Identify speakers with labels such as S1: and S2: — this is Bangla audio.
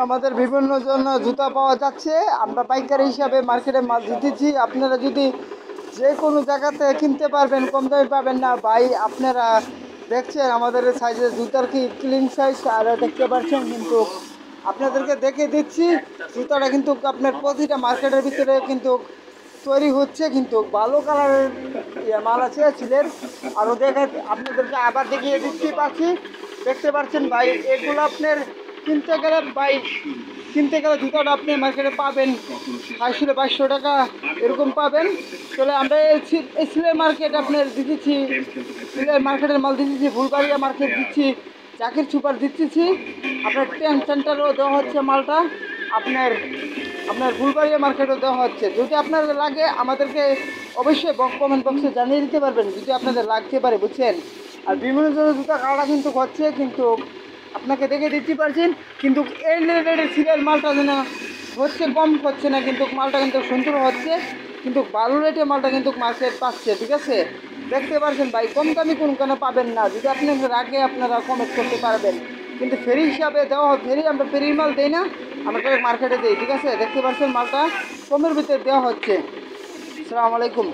S1: আমাদের বিভিন্ন জন জুতা পাওয়া যাচ্ছে, আমরা পাইকারি হিসাবে মার্কেটে মাল দিতেছি। আপনারা যদি যে কোনো জায়গাতে কিনতে পারবেন, কম দামে পাবেন না ভাই। আপনারা দেখছেন আমাদের সাইজের জুতার কি ক্লিন সাইজ, আর দেখতে পাচ্ছেন কিন্তু আপনাদেরকে দেখে দিচ্ছি জুতাটা কিন্তু আপনার প্রতিটা মার্কেটের ভিতরে কিন্তু তৈরি হচ্ছে, কিন্তু ভালো কালারের মাল আছে ছিলেন। আরও দেখে আপনাদেরকে আবার দেখিয়ে দিচ্ছি পাচ্ছি, দেখতে পাচ্ছেন ভাই। এগুলো আপনার কিনতে গেলে জুতাটা আপনি মার্কেটে পাবেন 250 টাকা এরকম পাবেন। তাহলে আমরা এই সিলেট মার্কেট আপনার দিতেছি, সিলেট মার্কেটের মাল দিতেছি, ফুলবাড়িয়া মার্কেট দিচ্ছি, চাকির সুপার দিতেছি, আপনার ট্রেন সেন্টারও দেওয়া হচ্ছে মালটা, আপনার আপনার ফুলবাড়িয়া মার্কেটও দেওয়া হচ্ছে। যদি আপনাদের লাগে আমাদেরকে অবশ্যই কমেন্ট বক্সে জানিয়ে দিতে পারবেন যদি আপনাদের লাগতে পারে, বুঝছেন। আর বিভিন্ন ধরনের জুতা কাটা কিন্তু হচ্ছে, কিন্তু আপনাকে দেখে দিতে পারছেন। কিন্তু এই রেটের সিরিয়াল মালটা যেন হচ্ছে, কম হচ্ছে না, কিন্তু মালটা কিন্তু সুন্দর হচ্ছে, কিন্তু ভালো রেটে মালটা কিন্তু মার্কেট পাচ্ছে, ঠিক আছে। দেখতে পাচ্ছেন ভাই, কম দামি কোনো পাবেন না। যদি আপনাদের আগে আপনারা কমেন্ট করতে পারবেন, কিন্তু ফেরি হিসাবে দেওয়া হয়, ফেরি আমরা ফেরির মাল দেই না, আমরা মার্কেটে দিই, ঠিক আছে। দেখতে পাচ্ছেন মালটা কমের ভিতরে দেওয়া হচ্ছে। আসসালামু আলাইকুম।